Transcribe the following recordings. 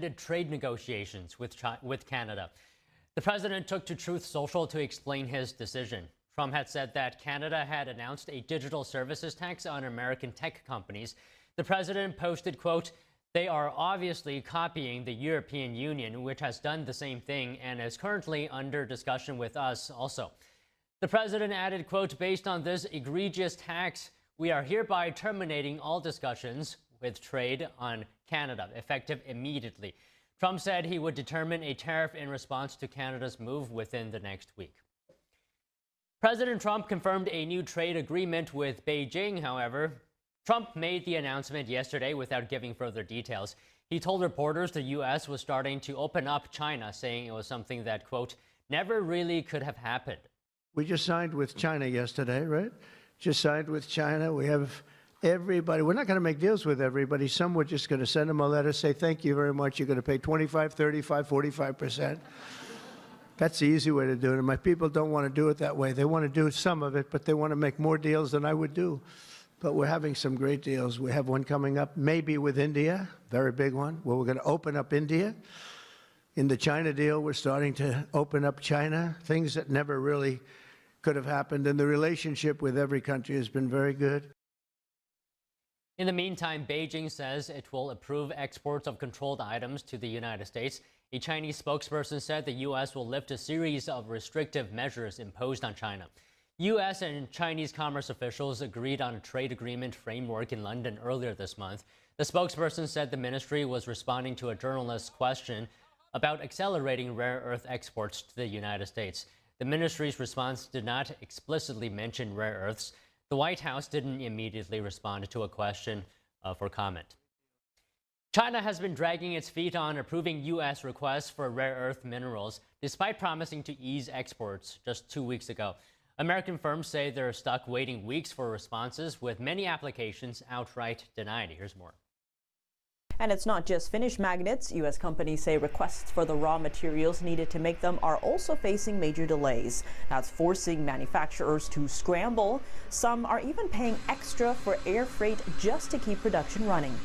ended trade negotiations with Canada. The president took to Truth Social to explain his decision. Trump had said that Canada had announced a digital services tax on American tech companies. The president posted, quote, "They are obviously copying the European Union, which has done the same thing and is currently under discussion with us also." The president added, quote, "Based on this egregious tax, we are hereby terminating all discussions with trade on Canada, effective immediately." Trump said he would determine a tariff in response to Canada's move within the next week. President Trump confirmed a new trade agreement with Beijing, however. Trump made the announcement yesterday without giving further details. He told reporters the U.S. was starting to open up China, saying it was something that, quote, "never really could have happened." We just signed with China yesterday, right? Just signed with China. We have everybody. We're not going to make deals with everybody. Some we're just going to send them a letter, say, thank you very much. You're going to pay 25, 35, 45%. That's the easy way to do it. And my people don't want to do it that way. They want to do some of it, but they want to make more deals than I would do. But we're having some great deals. We have one coming up, maybe with India, very big one, where we're going to open up India. In the China deal, we're starting to open up China, things that never really could have happened. And the relationship with every country has been very good. In the meantime, Beijing says it will approve exports of controlled items to the United States. A Chinese spokesperson said the U.S. will lift a series of restrictive measures imposed on China. U.S. and Chinese commerce officials agreed on a trade agreement framework in London earlier this month. The spokesperson said the ministry was responding to a journalist's question about accelerating rare earth exports to the United States. The ministry's response did not explicitly mention rare earths. The White House didn't immediately respond to a question for comment. China has been dragging its feet on approving U.S. requests for rare earth minerals, despite promising to ease exports just 2 weeks ago. American firms say they're stuck waiting weeks for responses, with many applications outright denied. Here's more. And it's not just finished magnets. U.S. companies say requests for the raw materials needed to make them are also facing major delays. That's forcing manufacturers to scramble. Some are even paying extra for air freight just to keep production running.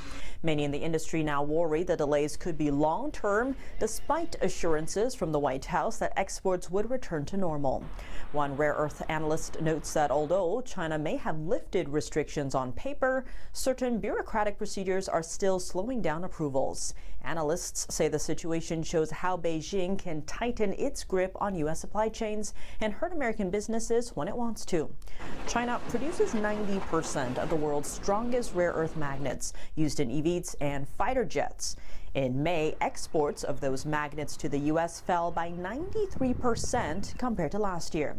Many in the industry now worry the delays could be long-term, despite assurances from the White House that exports would return to normal. One rare earth analyst notes that although China may have lifted restrictions on paper, certain bureaucratic procedures are still slowing down approvals. Analysts say the situation shows how Beijing can tighten its grip on U.S. supply chains and hurt American businesses when it wants to. China produces 90% of the world's strongest rare earth magnets used in EVs and fighter jets. In May, exports of those magnets to the U.S. fell by 93% compared to last year.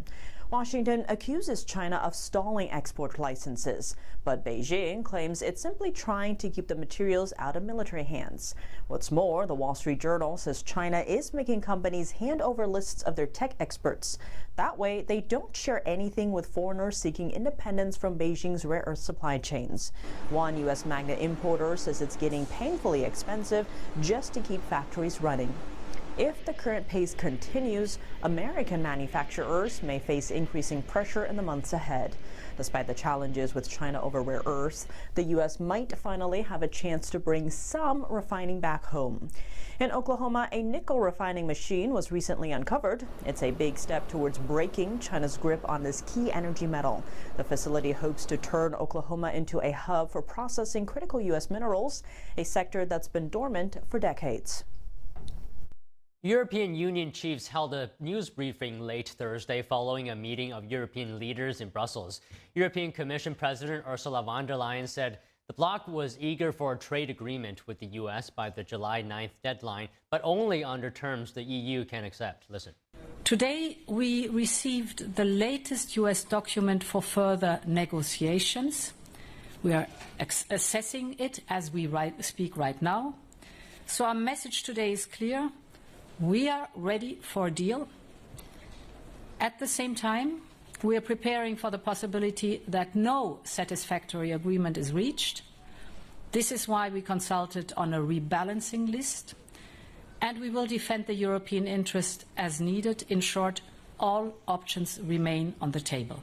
Washington accuses China of stalling export licenses, but Beijing claims it's simply trying to keep the materials out of military hands. What's more, the Wall Street Journal says China is making companies hand over lists of their tech experts. That way, they don't share anything with foreigners seeking independence from Beijing's rare earth supply chains. One U.S. magnet importer says it's getting painfully expensive just to keep factories running. If the current pace continues, American manufacturers may face increasing pressure in the months ahead. Despite the challenges with China over rare earths, the U.S. might finally have a chance to bring some refining back home. In Oklahoma, a nickel refining machine was recently uncovered. It's a big step towards breaking China's grip on this key energy metal. The facility hopes to turn Oklahoma into a hub for processing critical U.S. minerals, a sector that's been dormant for decades. European Union chiefs held a news briefing late Thursday following a meeting of European leaders in Brussels. European Commission President Ursula von der Leyen said the bloc was eager for a trade agreement with the U.S. by the July 9th deadline, but only under terms the EU can accept. Listen. Today, we received the latest U.S. document for further negotiations. We are assessing it as we speak right now. So our message today is clear. We are ready for a deal. At the same time, we are preparing for the possibility that no satisfactory agreement is reached. This is why we consulted on a rebalancing list, and we will defend the European interest as needed. In short, all options remain on the table.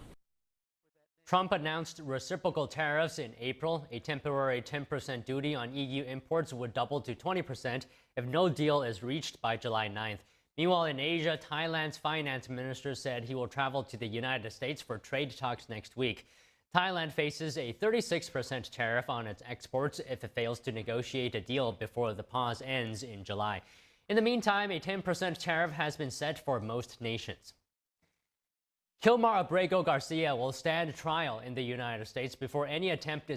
Trump announced reciprocal tariffs in April. A temporary 10% duty on EU imports would double to 20% if no deal is reached by July 9th. Meanwhile, in Asia, Thailand's finance minister said he will travel to the United States for trade talks next week. Thailand faces a 36% tariff on its exports if it fails to negotiate a deal before the pause ends in July. In the meantime, a 10% tariff has been set for most nations. Kilmar Abrego Garcia will stand trial in the United States before any attempt is